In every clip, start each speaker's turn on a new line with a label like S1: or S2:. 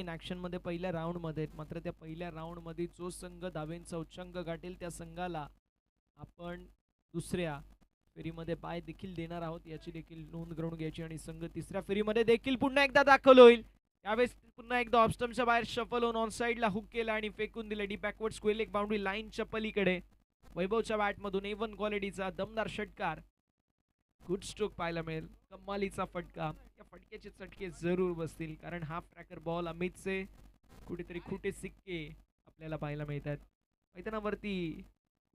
S1: In action मध्ये पहिल्या round मध्ये, मात्र त्या पहिल्या राऊंड मध्ये जो संघ धावेंचा उच्चांक गाठेल त्या संघाला आपण दुसऱ्या फेरीमध्ये पाय देखील देणार आहोत, याची देखील नोंद करून घ्यायची. आणि संघ तिसऱ्या फेरीमध्ये देखील पुन्हा एकदा दाखल होईल. यावेळेस पुन्हा एकदा ऑफस्टम्पच्या बाहेर शफल होऊन ऑन साईडला हुक केला आणि फेकून दिले deep backward square leg boundary लाईनच्या पलीकडे. वैभवच्या बॅटमधून A1 क्वालिटीचा दमदार षटकार, गुड स्ट्रोक पाहायला मिळेल, कमालीचा फटका. या फटक्याचे चटके जरूर बसतील, कारण हाफ ट्रॅकर बॉल अमितचे कुठेतरी खोटे सिक्के आपल्याला पाहायला मिळतात. मैदानावरती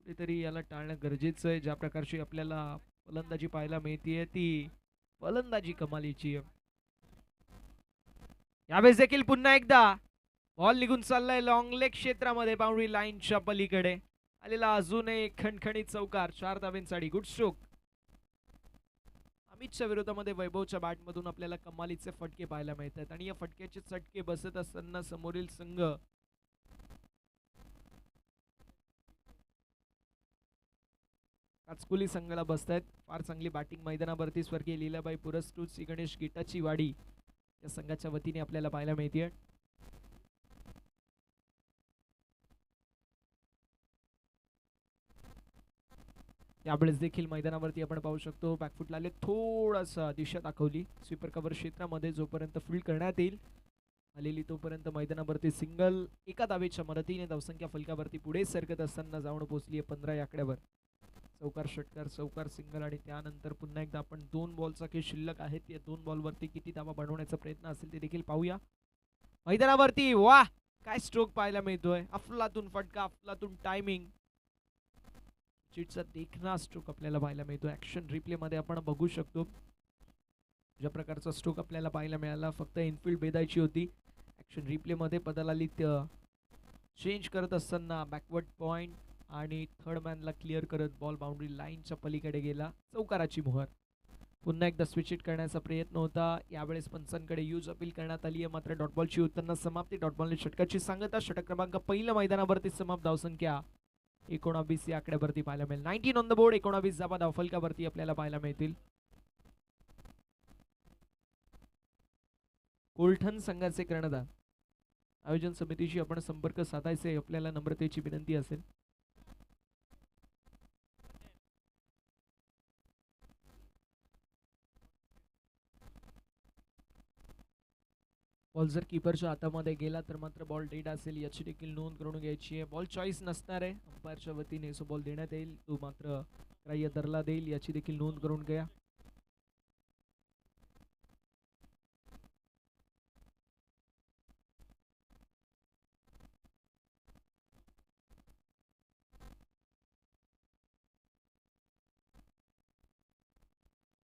S1: कुठेतरी याला टाळणं गरजेचं आहे. ज्या प्रकारची आपल्याला फलंदाजी पाहायला मिळतीये ती फलंदाजी कमालीची आहे. यावेळेस देखील पुन्हा एकदा बॉल निघून चाललाय लॉंग लेग क्षेत्रामध्ये बाउंड्री लाईनच्या पलीकडे आलेला अजून एक खणखणीत चौकार, 4 धावेंसाठी, गुड स्ट्रोक. अमितच्या विरोधामध्ये वैभवच्या बॅटमधून आपल्याला कमालीचे फटके पाहायला मिळतात आणि या फटक्याचे चटके बसत असताना समोरील संघ काचकुली संघाला बसतायत. फार चांगली बॅटिंग मैदानावरती स्वर्गीय लीलाबाई पुरस्कृत श्री गणेश गिटाची वाडी या संघाच्या वतीने आपल्याला पाहायला मिळते. यावेळेस देखील मैदानावरती आपण पाहू शकतो बॅकफुटला आले, थोडासा दिशा दाखवली स्वीपर कव्हर क्षेत्रामध्ये. जोपर्यंत फील्ड करण्यात येईल आलेली तोपर्यंत मैदानावरती सिंगल, एका धावेच्या मदतीने धावसंख्या फलकावरती पुढे सरकत असताना जाऊन पोहोचली आहे 15 या आकड्यावर. चौकार षटकार, चौकार सिंगल आणि त्यानंतर पुन्हा एकदा आपण 2 बॉलचा खेळ शिल्लक आहेत, त्या 2 बॉलवरती किती धावा बनवण्याचा प्रयत्न असेल ते देखील पाहूया. मैदानावरती वा काय स्ट्रोक पाहायला मिळतोय, अफलातून फटका, अफलातून टायमिंग, चिटचा देखना स्ट्रोक आपल्याला पाहायला मिळतो. ऍक्शन रिप्ले मध्ये आपण बघू शकतो ज्या प्रकारचा स्ट्रोक आपल्याला पाहायला मिळाला. फक्त इनफिल्ड भेदायची होती. ऍक्शन रिप्ले मध्ये बदलाली चेंज करत असताना बॅकवर्ड पॉइंट आणि थर्ड मॅनला क्लिअर करत बॉल बाउंड्री लाईनच्या पलीकडे गेला, चौकाराची मोहर. पुन्हा एकदा स्विच हिट करण्याचा प्रयत्न होता. यावेळेस पंचांकडे यूज अपील करण्यात आली आहे, मात्र डॉटबॉलची उत्तर समाप्ती. डॉटबॉलने षटकाची सांगता. षटक क्रमांक पहिल्या मैदानावरती समाप्त. धावसंख्या 19 या आकड्यावरती पाहायला मिळेल. 19 ऑन द बोर्ड. 19 धावा धावफलकावरती आपल्याला पाहायला मिळतील. कोलठण संघाचे कर्णधार आयोजन समितीशी आपण संपर्क साधायचे आपल्याला नम्रतेची विनंती असेल. बॉल जर कीपरच्या हातामध्ये गेला तर मात्र बॉल डेड असेल, याची देखील नोंद करून घ्यायची आहे. बॉल चॉईस नसणार आहे अंपायरच्या वतीने, सो बॉल देण्यात येईल, तो मात्र ग्राह्य धरला देईल, याची देखील नोंद करून घ्या.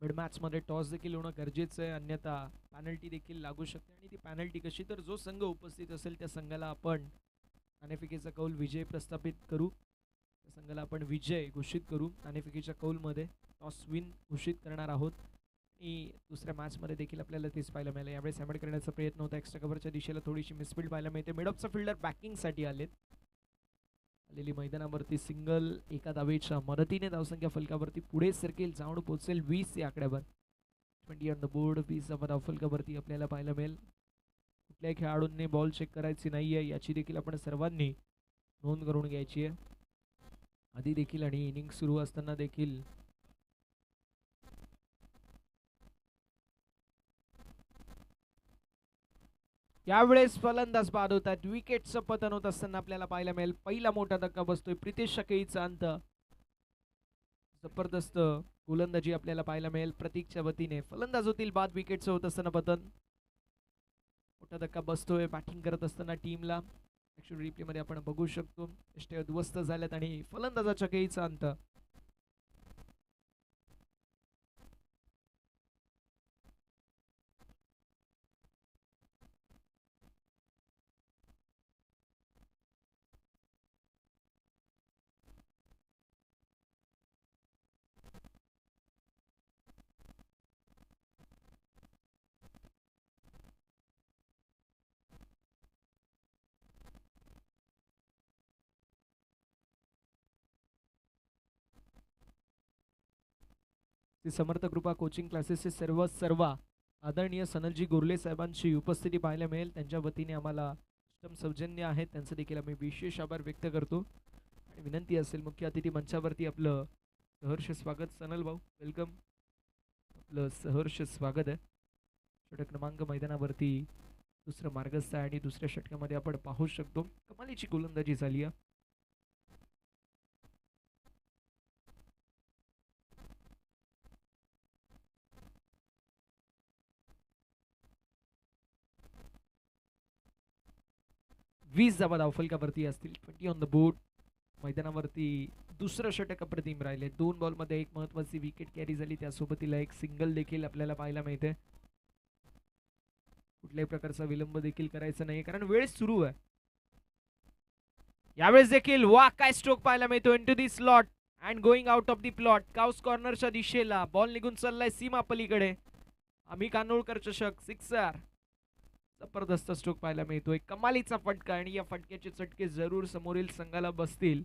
S1: मिड मॅच मध्ये टॉस देखील होणं गरजेचं आहे, अन्यथा पॅनल्टी देखील लागू शकते. आणि ती पॅनल्टी कशी, तर जो संघ उपस्थित असेल त्या संघाला आपण नाणेफेकीचा कौल विजय प्रस्थापित करू, त्या संघाला आपण विजय घोषित करू. नाणेफेकीच्या कौलमध्ये टॉस विन घोषित करणार आहोत. आणि दुसऱ्या मॅचमध्ये देखील आपल्याला तेच पाहायला मिळालं. यावेळेस हॅमड करण्याचा प्रयत्न होता, एक्स्ट्रा कव्हरच्या दिशेला थोडीशी मिसफील्ड पाहायला मिळते. मिडऑफचा फिल्डर बॅकिंगसाठी आलेली मैदानावरती सिंगल, एका धावेच्या मदतीने धावसंख्या फलकावरती पुढे सरकेल, जाऊन पोहोचेल 20 या आकड्यावर. 20 ऑन द बोर्ड. 20 धावा धावफलकावरती आपल्याला पाहायला मिळेल. कुठल्याही खेळाडूंनी बॉल चेक करायची नाहीये, याची देखील आपण सर्वांनी नोंद करून घ्यायची आहे. आधी देखील आणि इनिंग सुरू असताना देखील यावेळेस फलंदाज बाद होतात. विकेटचं पतन होत असताना आपल्याला पाहायला मिळेल. पहिला मोठा धक्का बसतोय. प्रितेश शकेईचा अंत. जबरदस्त गोलंदाजी आपल्याला पाहायला मिळेल प्रतीकच्या वतीने. फलंदाज होतील बाद, विकेटचं होत असताना पतन. मोठा धक्का बसतोय बॅटिंग करत असताना टीमला. ऍक्शन रिप्ले मध्ये आपण बघू शकतो यष्टी उद्ध्वस्त झाल्यात आणि फलंदाजाच्या शकेईचा अंत. समर्थ कृपा कोचिंग क्लासेसचे सर्व आदरणीय सनलजी गोरले साहेबांची उपस्थिती पाहायला मिळेल. त्यांच्या वतीने आम्हाला उत्तम सौजन्य आहेत, त्यांचं देखील आम्ही विशेष आभार व्यक्त करतो. आणि विनंती असेल मुख्य अतिथी मंचावरती आपलं सहर्ष स्वागत. सनल भाऊ वेलकम, आपलं सहर्ष स्वागत आहे. षटक क्रमांक मैदानावरती दुसरं मार्गस्थ आहे आणि दुसऱ्या षटकामध्ये आपण पाहू शकतो कमालीची गोलंदाजी झाली आहे. वीस धावा धावफलकावरती असतील, 20 ऑन द बोर्ड. मैदानावरती दुसरं षटक अप्रतिम राहिले. 2 बॉलमध्ये एक महत्वाची विकेट कॅरी झाली, त्यासोबतीला एक सिंगल देखील आपल्याला पाहायला मिळते. कुठल्याही प्रकारचा विलंब देखील करायचा नाही कारण वेळ सुरू आहे. यावेळेस देखील वा काय स्ट्रोक पाहायला मिळतो into the slot and going out of the plot. Cow's कॉर्नरच्या दिशेला बॉल निघून चाललाय सीमा पलीकडे. आम्ही कानोळकर चषक सिक्सर. जबरदस्त स्ट्रोक पाहायला मिळतोय, कमालीचा फटका आणि या फटक्याचे चटके जरूर समोरील संघाला बसतील.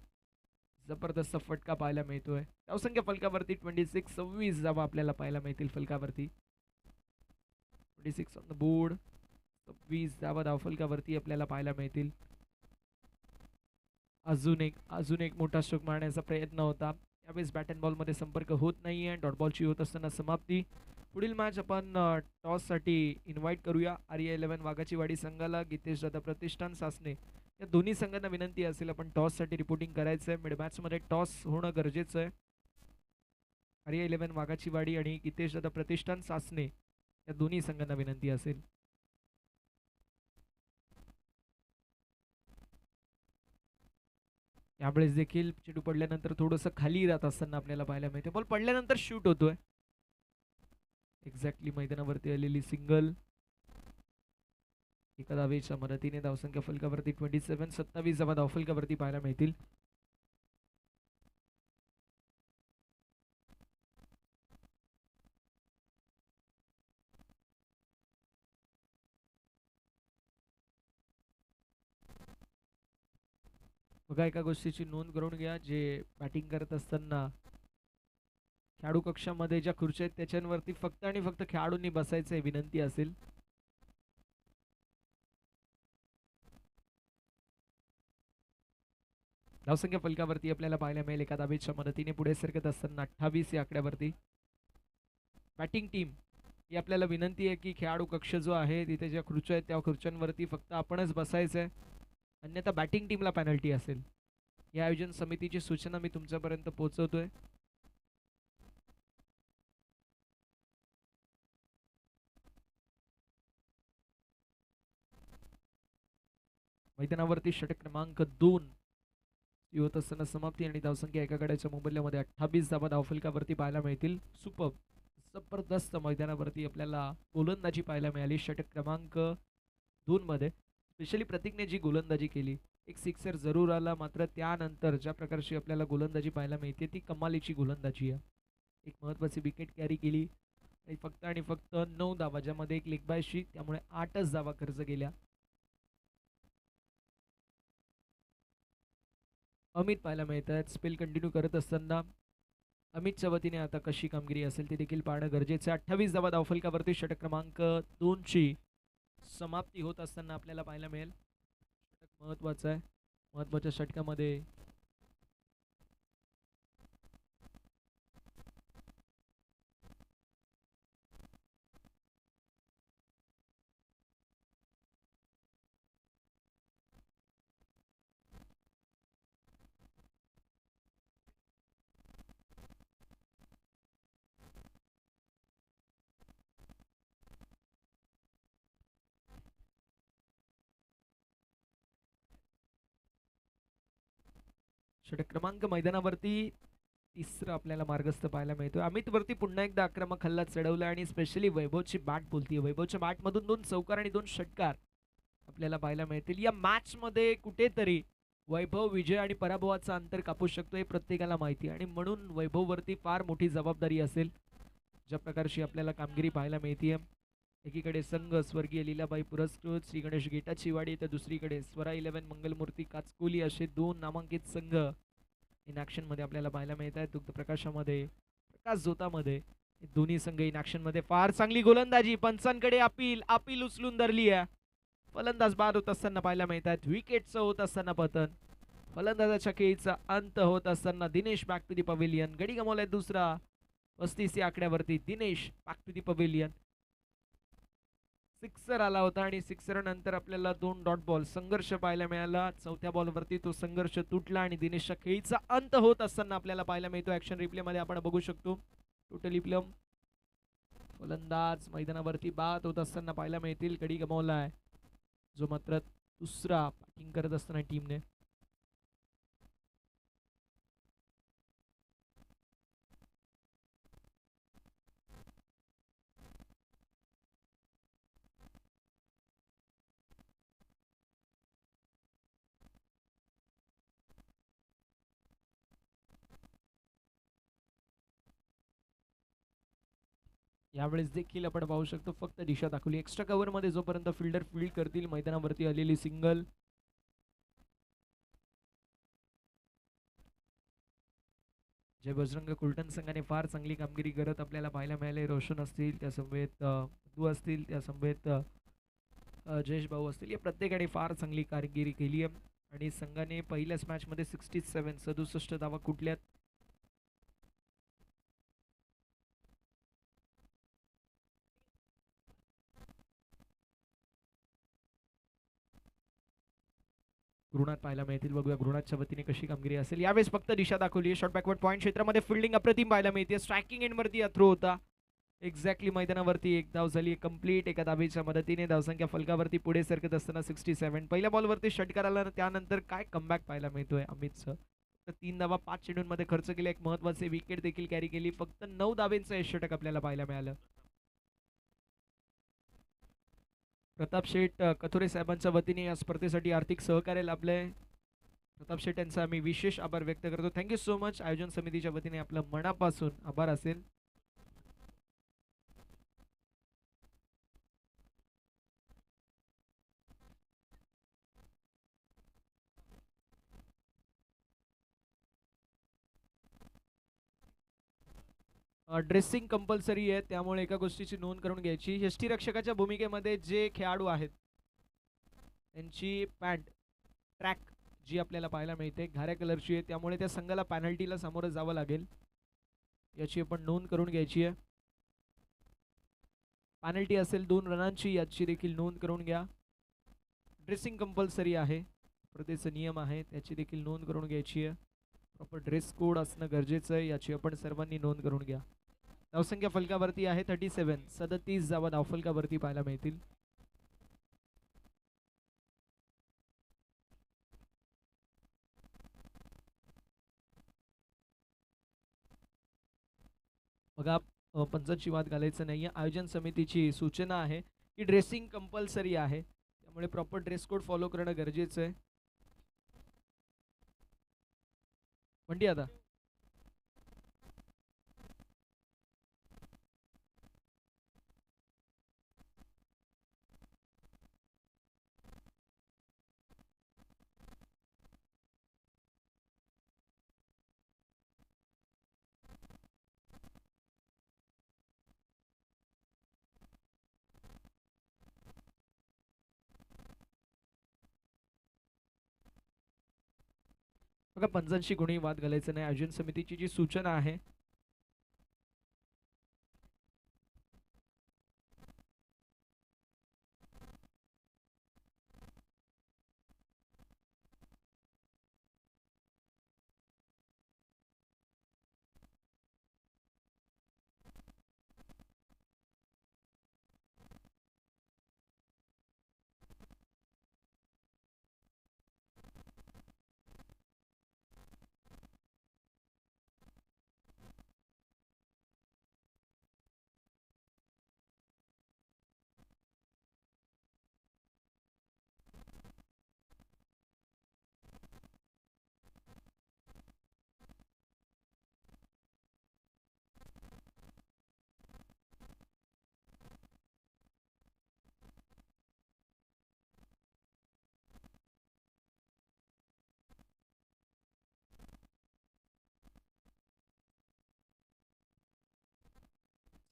S1: जबरदस्त फटका पाहायला मिळतोय. धावसंख्या फलकावरती 26, 26 धावा आपल्याला पाहायला मिळतील फलकावरती. 26 ऑन द बोर्ड, 26 धावा धावफलकावरती आपल्याला पाहायला मिळतील. अजून एक मोठा स्ट्रोक मारण्याचा प्रयत्न होता, यावेळेस बॅट अँड बॉलमध्ये संपर्क होत नाहीये. डॉट बॉलची होत असताना समाप्ती. पुढील मॅच आपण टॉससाठी इन्व्हाइट करूया RE11 वाघाची वाडी संघाला, गीतेश दादा प्रतिष्ठान सासने या दोन्ही संघांना विनंती असेल आपण टॉससाठी रिपोर्टिंग करायचं आहे. मिड मॅचमध्ये टॉस होणं गरजेचं आहे. RE11 वाघाची वाडी आणि गीतेश दादा प्रतिष्ठान सासने या दोन्ही संघांना विनंती असेल. यावेळेस देखील चेंडू पडल्यानंतर थोडंसं खाली राहत असताना आपल्याला पाहायला मिळते. बॉल पडल्यानंतर शूट होतोय. एक्झॅक्टली मैदानावरती आलेली सिंगल. एका धावेच्या मदतीने धावसंख्या फलकावरती 27, 27 धावा धावफलकावरती पाहायला मिळतील. बघा एका गोष्टीची नोंद करून घ्या, जे बॅटिंग करत असताना खेळाडू कक्षामध्ये ज्या खुर्च्या आहेत त्याच्यावरती फक्त आणि फक्त खेळाडूंनी बसायचं विनंती असेल. धावसंख्या फलकावरती आपल्याला पाहायला मिळेल एका धावेच्या मदतीने पुढे सरकत असताना 28 या आकड्यावरती. बॅटिंग टीम ही आपल्याला विनंती आहे की खेळाडू कक्ष जो आहे तिथे ज्या खुर्च्या आहेत त्या खुर्च्यांवरती फक्त आपणच बसायचं आहे, अन्यथा बॅटिंग टीमला पेनल्टी असेल. या आयोजन समितीची सूचना मी तुमच्यापर्यंत पोहोचवतोय. मैदानावरती षटक क्रमांक 2 होत असताना समाप्ती आणि धावसंख्या एका गड्याच्या मोबदल्यामध्ये 28 धावा धावफलकावरती पाहायला मिळतील. सुपर जबरदस्त मैदानावरती आपल्याला गोलंदाजी पाहायला मिळाली षटक क्रमांक 2 मध्ये. स्पेशली प्रतीकने जी गोलंदाजी केली, एक सिक्सर जरूर आला, मात्र त्यानंतर ज्या प्रकारची आपल्याला गोलंदाजी पाहायला मिळते ती कमालीची गोलंदाजी आहे. एक महत्त्वाची विकेट कॅरी केली आणि फक्त 9 धावा, ज्यामध्ये एक लेग बायशी, त्यामुळे 8च धावा खर्च केल्या. अमित पाहायला मिळत आहेत स्पेल कंटिन्यू करत असताना. अमितच्या वतीने आता कशी कामगिरी असेल ते देखील पाहणं गरजेचं आहे. 28 धावा धावफलकावरती षटक क्रमांक 2 ची समाप्ती होत असताना आपल्याला पाहायला मिळेल. षटक महत्वाचं आहे. महत्वाच्या षटकामध्ये षटक क्रमांक मैदानावरती तिसरं आपल्याला मार्गस्थ पाहायला मिळतोय. अमित वरती पुन्हा एकदा आक्रमक हल्ला चढवला आणि स्पेशली वैभवची बॅट बोलतीये. वैभवच्या बॅटमधून 2 चौकार आणि 2 षटकार आपल्याला पाहायला मिळतील. या मॅच मध्ये कुठेतरी वैभव विजय आणि पराभवाचं अंतर कापू शकतो हे प्रत्येकाला माहिती, आणि म्हणून वैभव वरती फार मोठी जबाबदारी असेल. ज्या प्रकारची आपल्याला कामगिरी पाहायला मिळतीये, एकीकडे संघ स्वर्गीय लीलाबाई पुरस्कृत श्री गणेश गेटाची वाडी, तर दुसरीकडे स्वरा 11 मंगलमूर्ती काचकोली असे 2 नामांकित संघ इन ॲक्शन मध्ये आपल्याला पाहायला मिळत आहेत. दुग्ध प्रकाशामध्ये, प्रकाश झोतामध्ये दोन्ही संघ इन ऍक्शन मध्ये. फार चांगली गोलंदाजी, पंचांकडे अपील उचलून धरली आहे. फलंदाज बाद होत असताना पाहायला मिळतात. विकेटचं होत असताना पतन. फलंदाजाच्या खेळीचा अंत होत असताना Dinesh back to the pavilion. गडी गमावलाय दुसरा 35 या आकड्यावरती. Dinesh back to the pavilion. Sixer आला होता आणि सिक्सर नंतर आपल्याला 2 डॉट बॉल संघर्ष पाहायला मिळाला. चौथ्या बॉलवरती तो संघर्ष तुटला आणि दिनेशच्या खेळीचा अंत होत असताना आपल्याला पाहायला मिळतो. ऍक्शन रिप्ले मध्ये आपण बघू शकतो. टोटली प्लम फलंदाज मैदानावरती बाद होत असताना पाहायला मिळतील. गडी गमावलाय जो मात्र दुसरा बॅटिंग करत असताना टीमने. यावेळेस देखील आपण पाहू शकतो फक्त दिशा दाखवली. एक्स्ट्रा कव्हर मध्ये जोपर्यंत फिल्डर फील्ड करतील मैदानावरती आलेली सिंगल. जय बजरंग कुलटण संघाने फार चांगली कामगिरी करत आपल्याला पाहायला मिळाले. रोशन असतील त्या समवेत मधू असतील त्या समवेत जयेश भाऊ असतील, या प्रत्येकाने फार चांगली कामगिरी केली आहे आणि संघाने पहिल्याच मॅच मध्ये 67 धावा कुठल्यात. गृणात पाहायला मिळतील. बघूया गृणाच्या वतीने कशी कामगिरी असेल. यावेळेस फक्त दिशा दाखवली. शॉर्ट बॅकवर्ड पॉईंट क्षेत्रामध्ये फिल्डिंग अप्रतिम पाहायला मिळते. स्ट्रायकिंग एंडवरती थ्रो होता. एक्झॅक्टली मैदानावरती एक धाव झाली कंप्लीट एका धावेच्या मदतीने. धावसंख्या फलकावरती पुढे सरकत असताना 67. पहिल्या बॉलवरती षटकार आला, त्यानंतर काय कमबॅक पाहायला मिळतोय अमितचं. फक्त 3 धावा 5 चेंडूंमध्ये खर्च केले. एक महत्वाचे विकेट देखील कॅरी केली. फक्त 9 धावेंचं षटक आपल्याला पाहायला मिळालं. प्रताप शेठ कथोरे साहेबांच्या वतीने या स्पर्धेसाठी आर्थिक सहकार्य लाभलंय. प्रताप शेठ यांचा आम्ही विशेष आभार व्यक्त करतो. Thank you so much. आयोजन समितीच्या वतीने आपलं मनापासून आभार असेल. ड्रेसिंग कंपल्सरी आहे, त्यामुळे एका गोष्टीची नोंद करून घ्यायची. यष्टीरक्षकाच्या भूमिकेमध्ये जे खेळाडू आहेत त्यांची पॅन्ट ट्रॅक जी आपल्याला पाहायला मिळते घाऱ्या कलरची आहे, त्यामुळे त्या संघाला पॅनल्टीला सामोरं जावं लागेल. याची आपण नोंद करून घ्यायची आहे. पॅनल्टी असेल 2 रनांची, याची देखील नोंद करून घ्या. ड्रेसिंग कंपल्सरी आहे, स्पर्धेचा नियम आहे, त्याची देखील नोंद करून घ्यायची आहे. प्रॉपर ड्रेस कोड असणं गरजेचं आहे, याची आपण सर्वांनी नोंद करून घ्या. धावसंख्या फलकावरती आहे 37. 37 धावा धावफलकावरती पाहायला मिळतील. बघा पंचांची वाद घालायचं नाहीये. आयोजन समितीची सूचना आहे की ड्रेसिंग कंपल्सरी आहे, त्यामुळे प्रॉपर ड्रेस कोड फॉलो करणं गरजेचं आहे. म्हणजे आता बघा पंचांशी कोणी वाद घालायचं नाही, आयोजन समितीची जी सूचना आहे.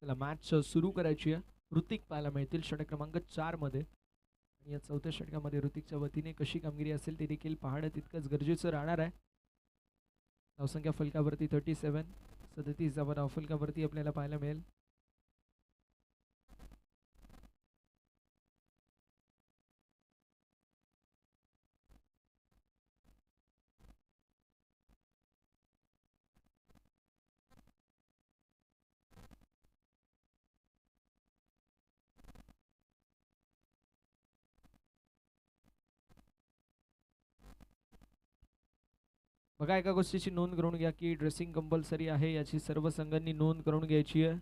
S1: चला मॅच सुरू करायची आहे। ऋतिक पाहायला मिळतील षटक क्रमांक 4 मध्ये आणि या चौथ्या षटकामध्ये ऋतिकच्या वतीने कशी कामगिरी असेल ते देखील पाहणं तितकंच गरजेचं राहणार आहे। धावसंख्या फलकावरती 37, 37 धावा धावफलकावरती आपल्याला पाहायला मिळेल। बघा एका गोष्टीची नोंद करून घ्या की ड्रेसिंग कंपल्सरी आहे, याची सर्व संघांनी नोंद करून घ्यायची आहे।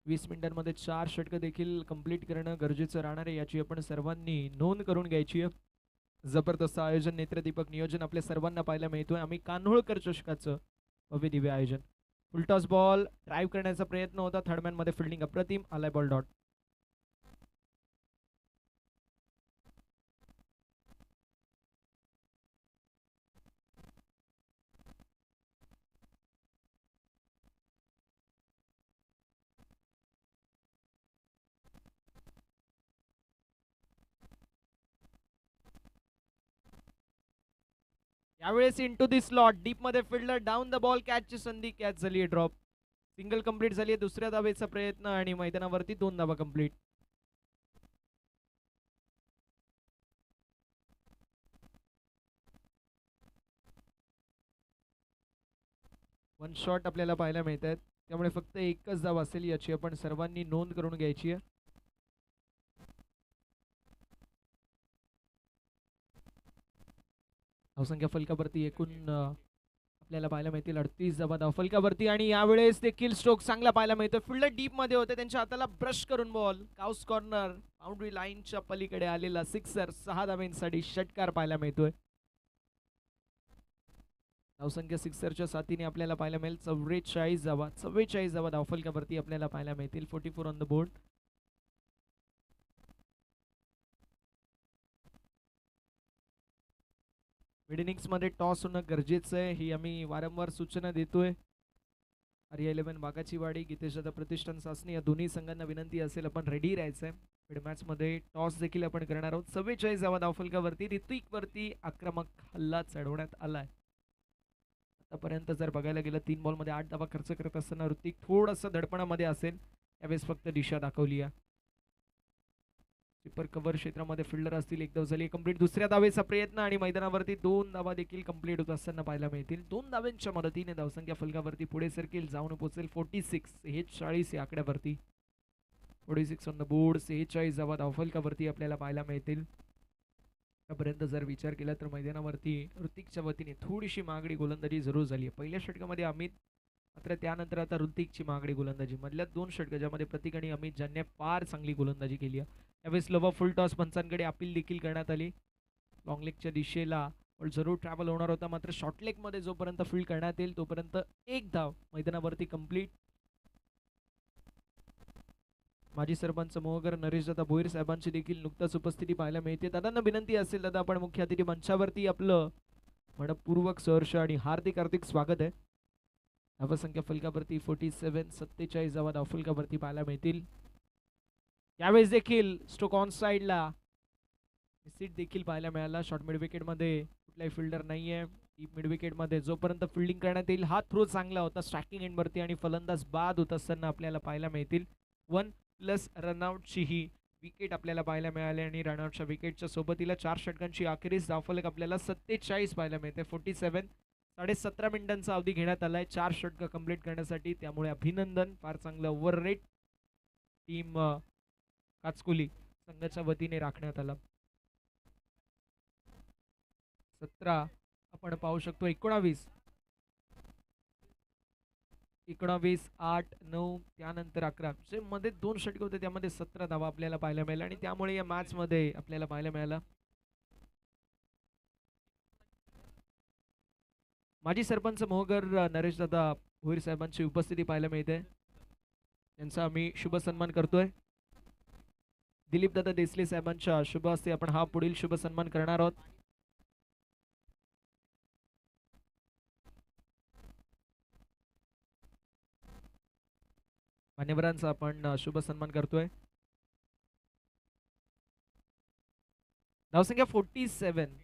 S1: 20 मिनिटांमध्ये 4 षटकं देखील कंप्लीट करणं गरजेचं राहणार आहे, याची आपण सर्वांनी नोंद करून घ्यायची आहे। जबरदस्त आयोजन, नेत्रदीपक नियोजन आपल्या सर्वांना पाहायला मिळतोय। आम्ही कान्होळकर चषकाचं भव्य दिव्य आयोजन। फुलटॉस बॉल ड्राईव्ह करण्याचा प्रयत्न होता, थर्डमॅन मध्ये फिल्डिंग अप्रतिम, आलाय बॉल डॉट। यावेळेस इंटू दी स्लॉट डीप मध्ये फिल्डर डाऊन द बॉल, कॅचची संधी, कॅच झाली आहे ड्रॉप। सिंगल कंप्लीट झाली आहे, दुसऱ्या धावेचा प्रयत्न आणि मैदानावरती 2 धावा कंप्लीट। वन शॉट आपल्याला पाहायला मिळत आहेत, त्यामुळे फक्त एकच धाव असेल, याची आपण सर्वांनी नोंद करून घ्यायची आहे। धावसंख्या फलकावरती एकूण आपल्याला पाहायला मिळतील 38 धावा धावफलकावरती आणि यावेळेस देखील स्ट्रोक चांगला पाहायला मिळतो। फिल्डर डीप मध्ये होते, त्यांच्या हाताला ब्रश करून बॉल काउस कॉर्नर बाउंड्री लाईनच्या पलीकडे आलेला सिक्सर, 6 धावांसाठी षटकार पाहायला मिळतोय। धावसंख्या सिक्सरच्या साथीने आपल्याला पाहायला मिळेल 44 धावा धावफलकावरती आपल्याला पाहायला मिळतील। 44 on the board. Mid innings मध्ये टॉस होणं गरजेचं आहे, ही आम्ही वारंवार सूचना देतोय। आर्या 11 बागाचीवाडी, गीतेश दादा प्रतिष्ठान सासणी या दोन्ही संघांना विनंती असेल आपण रेडी राहायचंय। मिड मॅच मध्ये टॉस देखील आपण करणार आहोत। 44 धावा धावफलकावरती ऋतिक वरती आक्रमक हल्ला चढवण्यात आलाय। आतापर्यंत जर बघायला गेलं 3 बॉल मध्ये 8 धावा खर्च करत असताना ऋतिक थोडंसं धडपणामध्ये असेल, यावेळेस फक्त दिशा दाखवली आहे। स्वीपर कव्हर क्षेत्रामध्ये फिल्डर असतील, एक धाव झाली कंप्लीट, दुसऱ्या धावेचा प्रयत्न आणि मैदानावरती 2 धावा देखील कंप्लीट होत असताना पाहायला मिळतील। 2 धावांच्या मदतीने धावसंख्या फलकावरती पुढे सरकेल, जाऊन पोहोचेल 46 या आकड्यावरती। 46 ऑन द बोर्ड, 46 धावा धावफलकावरती आपल्याला पाहायला मिळतील। आतापर्यंत जर विचार केला तर मैदानावरती ऋतिकच्या वतीने थोडीशी मागणी गोलंदाजी जरूर झाली आहे। पहिल्या षटकामध्ये अमित, मात्र त्यानंतर आता ऋतिकची मागणी गोलंदाजी, मधल्या 2 षटक ज्यामध्ये प्रतीक आणि अमित ज्यांनी फार चांगली गोलंदाजी केली आहे। यावेळेस लवा फुल टॉस पंचांकडे अपील देखील करण्यात आली। लॉंग लेगच्या दिशेला बॉल जरूर ट्रॅव्हल होणार होता, मात्र शॉर्ट लेग मध्ये जोपर्यंत फील्ड करण्यात येईल तोपर्यंत एक धाव मैदानावरती कंप्लीट। माजी सरपंच मोहगर नरेश दादा भोईर साहेबांची देखील नुकताच उपस्थिती पाहायला मिळते। दादांना विनंती असेल, दादा आपण मुख्य अतिथी मंचावरती आपलं मनपूर्वक सहर्ष आणि हार्दिक स्वागत आहे। धावसंख्या फलकावरती 47 धावा धावफलकावरती पाहायला मिळतील। यावेळेस देखील स्ट्रोक ऑन साइडला सीट देखील पाहायला मिळाला। शॉर्ट मिड विकेट मध्ये कुठलाही फिल्डर नाहीये। डीप मिड विकेट मध्ये जोपर्यंत फिल्डिंग करण्यात येईल, हा थ्रो चांगला होता स्ट्रायकिंग एंड वरती आणि फलंदाज बाद होत असताना आपल्याला पाहायला मिळतील। 1+ रनआउटची ही विकेट आपल्याला पाहायला मिळाली आणि रनआउटच्या विकेटच्या सोबतीला 4 षटकांची अखेरीस धावफलक आपल्याला 47 पाहायला मिळते। 47 17.5 मिनिटांचा अवधी घेण्यात आलाय 4 षटकं कंप्लीट करण्यासाठी, त्यामुळे अभिनंदन। फार चांगलं ओव्हर रेट टीम काचकुली संघाच्या वतीने राखण्यात आला। 17 आपण पाहू शकतो 19 8 9 त्यानंतर 11 जे मध्ये 2 षटके होते, त्यामध्ये 17 धावा आपल्याला पाहायला मिळाल्या आणि त्यामुळे या मॅच मध्ये आपल्याला पाहायला मिळाला। माजी सरपंच मोहगर नरेश दादा भोईर साहेबांची उपस्थिती पाहायला मिळते, त्यांचा आम्ही शुभ सन्मान करतोय। दिलीप दादा देसले साहेबांच्या शुभ हस्ते आपण हा पुढील शुभ सन्मान करणार आहोत। मान्यवरांचा आपण शुभ सन्मान करतोय. धावसंख्या 47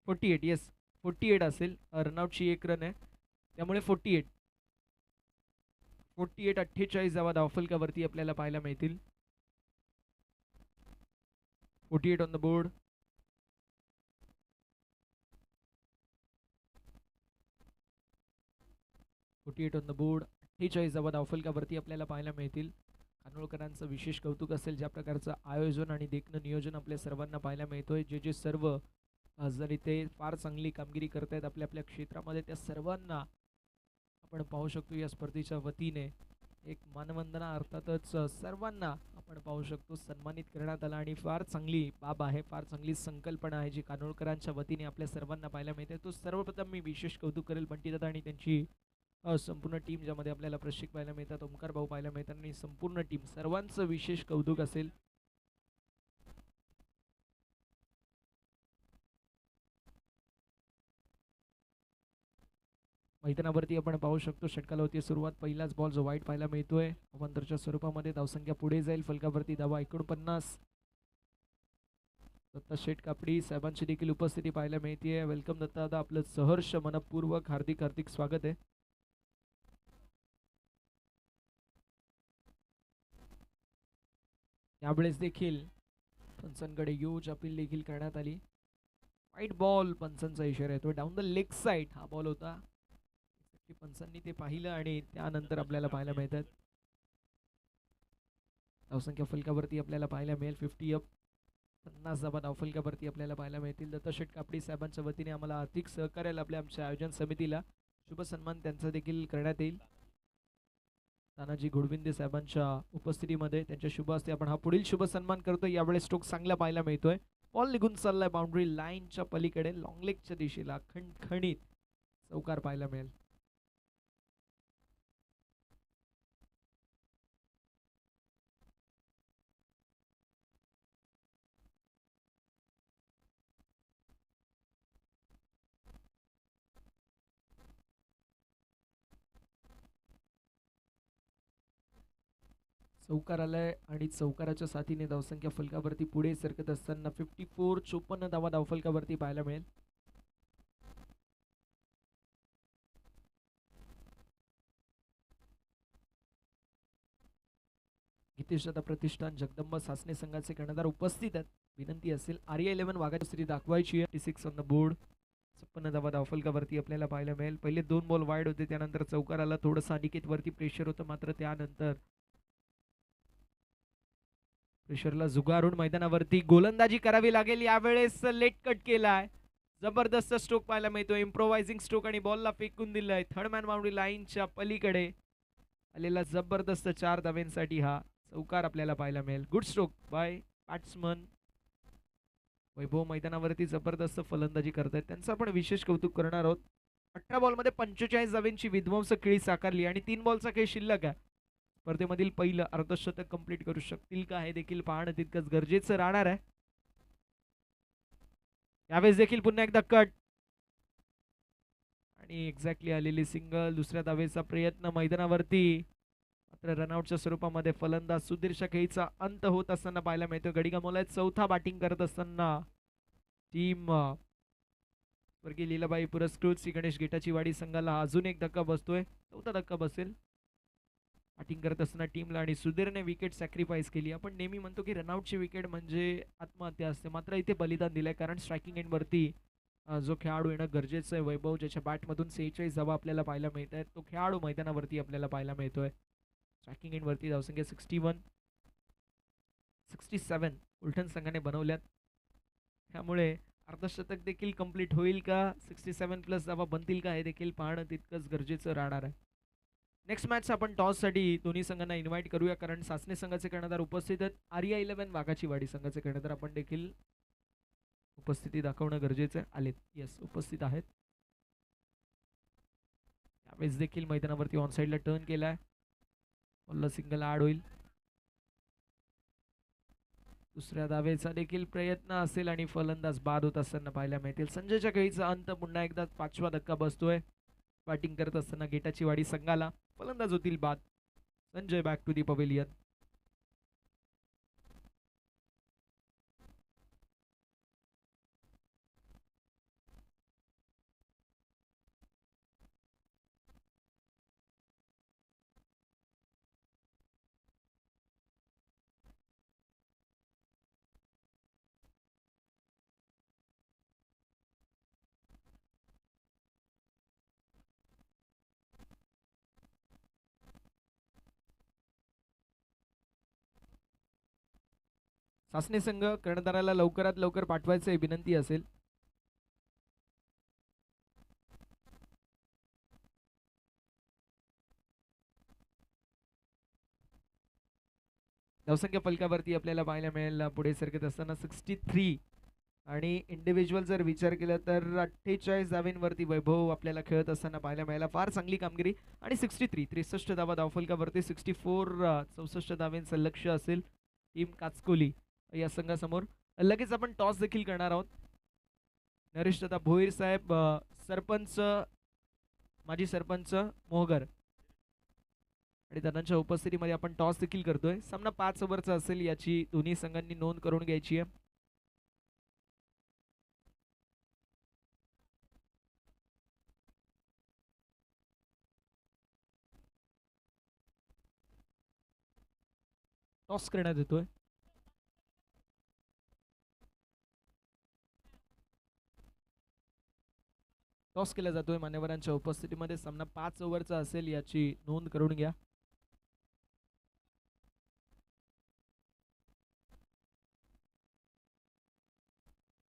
S1: 48 येस 48 असेल. रनआउटची 1 रन आहे त्यामुळे 48 48 धावा धावफलकावरती आपल्याला पाहायला मिळतील. 48 on the board. On the board. 48 धावा धावफलकावरती आपल्याला पाहायला मिळतील. कानोळकरांचं विशेष कौतुक असेल ज्या प्रकारचं आयोजन आणि देखणं नियोजन आपल्या सर्वांना पाहायला मिळतोय. जे सर्व जरी ते फार चांगली कामगिरी करतायत आपल्या आपल्या क्षेत्रामध्ये त्या सर्वांना आपण पाहू शकतो या स्पर्धेच्या वतीने एक मानवंदना अर्थातच सर्वांना आपण पाहू शकतो सन्मानित करण्यात आला आणि फार चांगली बाब आहे, फार चांगली संकल्पना आहे जी कानोळकरांच्या वतीने आपल्या सर्वांना पाहायला मिळते. तो सर्वप्रथम मी विशेष कौतुक करेल बंटीदादा आणि त्यांची संपूर्ण टीम ज्यामध्ये आपल्याला प्रशिक्षक पाहायला मिळतात, ओमकार भाऊ पाहायला मिळतात आणि संपूर्ण टीम सर्वांचं विशेष कौतुक असेल. मैदानावरती आपण पाहू शकतो षटकाला होती सुरुवात. पहिलाच बॉल जो वाईट पाहायला मिळतोय अवंतरच्या स्वरूपामध्ये. धावसंख्या पुढे जाईल. फलकावरती धावा 49. दत्ता शेठ कापडी साहेबांची देखील उपस्थिती पाहायला मिळते. वेलकम दत्ता दादा, आपलं सहर्ष मनपूर्वक हार्दिक हार्दिक स्वागत आहे. यावेळेस देखील पंचांकडे यूज अपील देखील करण्यात आली. वाईट बॉल पंचांचा इशारा येतो. डाऊन द लेग साइड हा बॉल होता. पंचांनी ते पाहिलं आणि त्यानंतर आपल्याला पाहायला मिळतात. धावसंख्या फलकावरती आपल्याला पाहायला मिळेल 50 अप. 50 धावा धावफलकावरती आपल्याला पाहायला मिळतील. दत्ताशेठ कापडी साहेबांच्या वतीने आम्हाला आर्थिक सहकार्य लाभले. आमच्या आयोजन समितीला शुभ सन्मान त्यांचा देखील करण्यात येईल. तानाजी घोडविंदे साहेबांच्या उपस्थितीमध्ये त्यांच्या शुभ हस्ते आपण हा पुढील शुभ सन्मान करतोय. यावेळेस स्ट्रोक चांगला पाहायला मिळतोय. बॉल निघून चाललाय बाउंड्री लाईनच्या पलीकडे लॉंग लेगच्या दिशेला. खणखणीत चौकार पाहायला मिळेल. चौकार आलाय आणि चौकाराच्या साथीने धावसंख्या फलकावरती पुढे सरकत असताना 54 54 धावा धावफलकावरती पाहायला मिळेल. गीतेश दादा प्रतिष्ठान जगदंबा सासने संघाचे कर्णधार उपस्थित आहेत. विनंती असेल RA11 वाघाची स्थिती दाखवायची आहे. 56 ऑन द बोर्ड. 56 धावा धावफलकावरती आपल्याला पाहायला मिळेल. पहिले 2 बॉल वाईड होते त्यानंतर चौकार आला. थोडंसं अनिकेत वरती प्रेशर होतं मात्र त्यानंतर प्रेशरला झुगारून मैदानावरती गोलंदाजी करावी लागेल. यावेळेस लेट कट केलाय. जबरदस्त स्ट्रोक पाहायला मिळतो. इम्प्रोवायझिंग स्ट्रोक आणि बॉलला फेकून दिलंय. थर्ड मॅन बाउंड्री लाईनच्या पलीकडे आलेला जबरदस्त 4 धाव्यांसाठी हा चौकार आपल्याला पाहायला मिळेल. गुड स्ट्रोक बाय बॅट्समन वैभव. मैदानावरती जबरदस्त फलंदाजी करतायत त्यांचं आपण विशेष कौतुक करणार आहोत. 18 बॉलमध्ये 45 धाव्यांची विध्वंसक खेळी साकारली आणि 3 बॉलचा खेळ शिल्लक आहे. स्पर्धेमधील पहिलं अर्धशतक कंप्लीट करू शकतील का हे देखील पाहणं तितकंच गरजेचं राहणार आहे. यावेळेस देखील पुन्हा एकदा कट आणि एक्झॅक्टली आलेली सिंगल. दुसऱ्या धावेचा प्रयत्न मैदानावरती मात्र रनआउटच्या स्वरूपामध्ये फलंदाज सुधीर खेळीचा अंत होत असताना पाहायला मिळतो. गडी गमावलाय. चौथा बॅटिंग करत असताना टीम वर्गीय लीलाबाई पुरस्कृत श्री गणेश गेटाची वाडी संघाला अजून एक धक्का बसतोय. चौथा धक्का बसेल. बॅटिंग करत असताना टीमला आणि सुधीरने विकेट सॅक्रिफाईस केली. आपण नेहमी म्हणतो की रनआउटची विकेट म्हणजे आत्महत्या असते मात्र इथे बलिदान दिलंय कारण स्ट्रायकिंग एंडवरती जो खेळाडू येणं गरजेचं आहे. वैभव ज्याच्या बॅटमधून 46 धावा आपल्याला पाहायला मिळत आहेत तो खेळाडू मैदानावरती आपल्याला पाहायला मिळतोय. स्ट्रायकिंग एंडवरती धावसंख्या 61 67 उलटन संघाने बनवल्यात त्यामुळे अर्धशतक देखील कंप्लीट होईल का, 67 प्लस धावा बनतील का हे देखील पाहणं तितकंच गरजेचं राहणार आहे. नेक्स्ट मॅच आपण टॉससाठी दोन्ही संघांना इन्व्हाइट करूया कारण सासने संघाचे कर्णधार उपस्थित आहेत. RA11 वाघाची वाडी संघाचे कर्णधार आपण देखील उपस्थिती दाखवणं गरजेचं आलेत. येस उपस्थित आहेत. यावेळेस देखील मैदानावरती ऑन साईडला टर्न केलाय. बॉलला सिंगल ॲड होईल. दुसऱ्या धावेचा देखील प्रयत्न असेल आणि फलंदाज बाद होत असताना पाहायला मिळतील. संजयच्या खेळीचा अंत. पुन्हा एकदा 5वा धक्का बसतोय. बॅटिंग करत असताना गेटाची वाडी संघाला. फलंदाज होतील बाद. Sanjay back to the pavilion. सासने संघ कर्णधाराला लवकरात लवकर पाठवायचे विनंती असेल. धावसंख्या फलकावरती आपल्याला पाहायला मिळेल पुढे सरकत असताना 63 आणि इंडिव्हिज्युअल जर विचार केला तर 48 धावेंवरती वैभव आपल्याला खेळत असताना पाहायला मिळाला. फार चांगली कामगिरी. आणि 63 धावा धावफलकावरती 64 64 धावेंचं लक्ष असेल टीम काचकोली या संघासमोर. लगेच आपण टॉस देखील करणार आहोत. नरेश दादा भोईर साहेब, सरपंच माजी सरपंच मोहगर आणि दादांच्या उपस्थितीमध्ये आपण टॉस देखील करतोय. सामना 5 ओव्हरचा असेल याची दोन्ही संघांनी नोंद करून घ्यायची आहे. टॉस करण्यात येतोय. टॉस केला जातोय मान्यवरांच्या उपस्थितीमध्ये. सामना 5 ओव्हरचा असेल याची नोंद करून घ्या.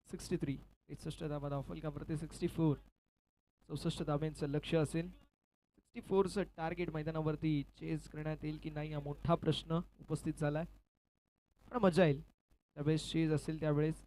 S1: सिक्स्टी 63 धावा धावफलकावरती 64 64 धाब्यांचं लक्ष असेल. 64चं टार्गेट मैदानावरती चेस करण्यात येईल की नाही हा मोठा प्रश्न उपस्थित झालाय. पण मजा येईल त्यावेळेस चेज असेल त्यावेळेस.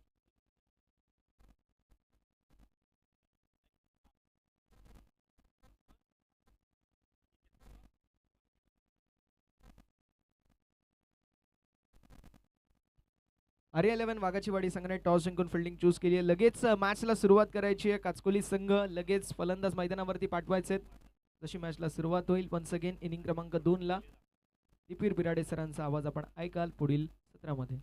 S1: RA11 वाघाचीवाडी संघाने टॉस जिंकून फिल्डिंग चूज केली आहे. लगेच मॅचला सुरुवात करायची आहे. काचकोली संघ लगेच फलंदाज मैदानावरती पाठवायचे. जशी मॅचला सुरुवात होईल वन्स अगेन इनिंग क्रमांक 2 ला दीपीर बिराडे सरांचा आवाज आपण ऐकाल पुढील सत्रामध्ये.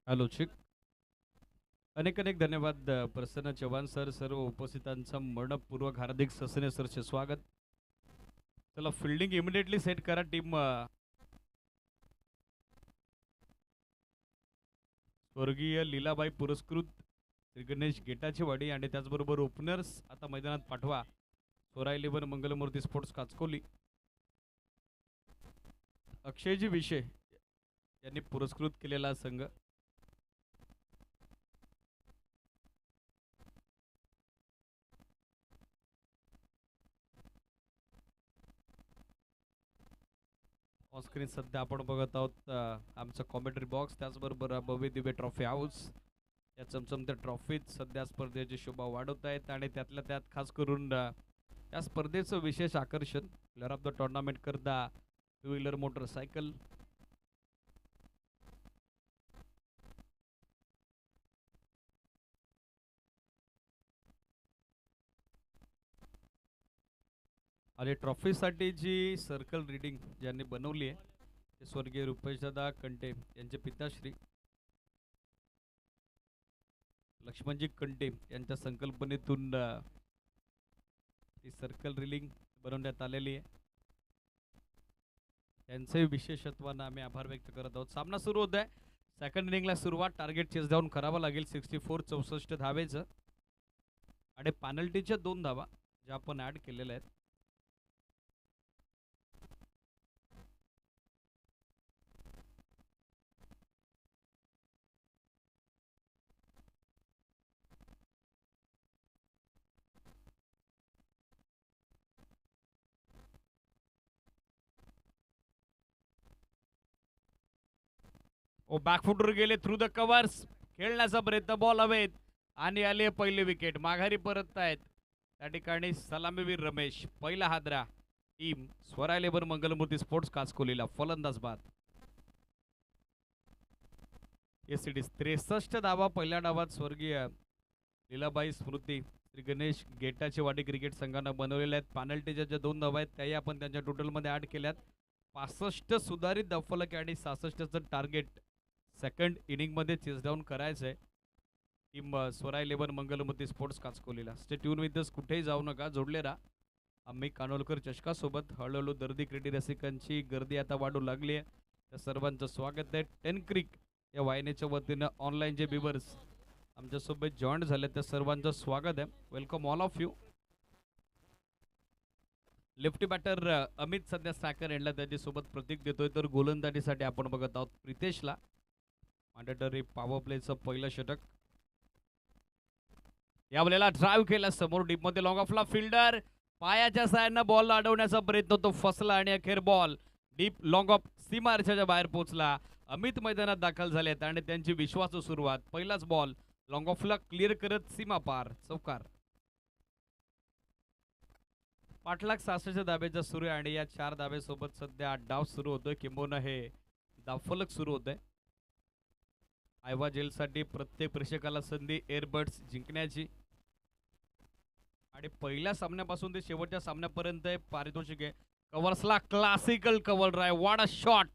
S2: हॅलो चिक. अनेक अनेक धन्यवाद प्रसन्न चव्हाण सर. सर्व उपस्थितांचं मनपूर्वक हार्दिक ससने सरचे स्वागत. चला फिल्डिंग इमिडिएटली सेट करा टीम. स्वर्गीय लीलाबाई पुरस्कृत श्री गणेश गेटाचीवाडी आणि त्याचबरोबर ओपनर्स आता मैदानात पाठवा. सोरा 11 मंगलमूर्ती स्पोर्ट्स काचकोली. अक्षयजी विषय यांनी पुरस्कृत केलेला संघ. ऑनस्क्रीन सध्या आपण बघत आहोत आमचं कॉमेंट्री बॉक्स. त्याचबरोबर भव्य दिव्य ट्रॉफी हाऊस या चमचमत्या ट्रॉफीत सध्या स्पर्धेची शोभा वाढवत आहेत. आणि त्यातल्या त्यात खास करून या स्पर्धेचं विशेष आकर्षण प्लेअर ऑफ द टुर्नामेंट करता 2 व्हीलर मोटरसायकल. आणि ट्रॉफीसाठी जी सर्कल रीडिंग ज्यांनी बनवली आहे ते स्वर्गीय रुपेशदादा कंटे यांचे पिताश्री लक्ष्मणजी कंटे यांच्या संकल्पनेतून ती सर्कल रिलिंग बनवण्यात आलेली आहे. त्यांचंही विशेषत्वानं आम्ही आभार व्यक्त करत आहोत. सामना सुरू होत आहे. सेकंड इनिंगला सुरुवात टार्गेट चेस डाऊन करावं लागेल 64 64 धावेचं. आणि पॅनल्टीच्या 2 धावा ज्या आपण ॲड केलेल्या आहेत. ओ बॅकफुटवर गेले थ्रू द कव्हर्स, खेळण्याचा प्रयत्न, बॉल हवेत आणि आले पहिले विकेट. माघारी परत आहेत त्या ठिकाणी सलामीवीर रमेश. पहिला हादरा टीम स्वरा 11 मंगलमूर्ती स्पोर्ट्स काचकोलीला. फलंदाज बाद. एसीडी 63 धावा पहिल्या डावात स्वर्गीय लीलाबाई स्मृती श्री गणेश गेटाचे वाडी क्रिकेट संघानं बनवलेल्या आहेत. पेनल्टीच्या ज्या 2 धावा आहेत त्याही आपण त्यांच्या टोटलमध्ये ॲड केल्यात. 65 सुधारित धावफलक आणि 66चं टार्गेट सेकंड इनिंगमध्ये चेस डाऊन करायचं आहे टीम स्वरा 11 मंगलमूर्ती स्पोर्ट्स काचकोलीला. स्टे ट्यून विथ अस, कुठेही जाऊ नका, जोडले राहा. आम्ही कानोलकर चषकासोबत. हळूहळू दर्दी क्रिकेट रसिकांची गर्दी आता वाढू लागली आहे. त्या सर्वांचं स्वागत आहे. 10 क्रिक या वाहिनीच्या वतीनं ऑनलाईन जे व्ह्यूअर्स आमच्यासोबत जॉईन झाले त्या सर्वांचं स्वागत आहे. Welcome all of you. Lefty batter Amit सध्या स्ट्रायकर एंडला त्याच्यासोबत प्रतीक देतोय, तर गोलंदाजीसाठी आपण बघत आहोत प्रितेशला. मॅन्डेटरी पॉवर प्लेचं पहिलं षटक. या वेळेला ड्राईव्ह केला समोर डीपमध्ये, लॉंग ऑफला फिल्डर पायाच्या साह्यानं बॉल अडवण्याचा प्रयत्न, तो फसला आणि अखेर बॉल डीप लॉंग ऑफ सीमारेषेच्या बाहेर पोहोचला. अमित मैदानात दाखल झालेत आणि त्यांची विश्वासू सुरुवात. पहिलाच बॉल लॉंग ऑफला क्लिअर करत सीमा पार, चौकार. पाठलाग 66 धाब्याचा सुरू आहे आणि या 4 धाब्यासोबत सध्या डाव सुरू होतोय, किंबहुना हे धावफलक सुरू होत आहे. आयवा जेलसाठी प्रत्येक प्रेक्षकाला संधी एअरबड्स जिंकण्याची आणि पहिल्या सामन्यापासून ते शेवटच्या सामन्यापर्यंत पारितोषिक आहे. कव्हर्सला क्लासिकल कव्हर ड्राईव्ह, वाट अ शॉट.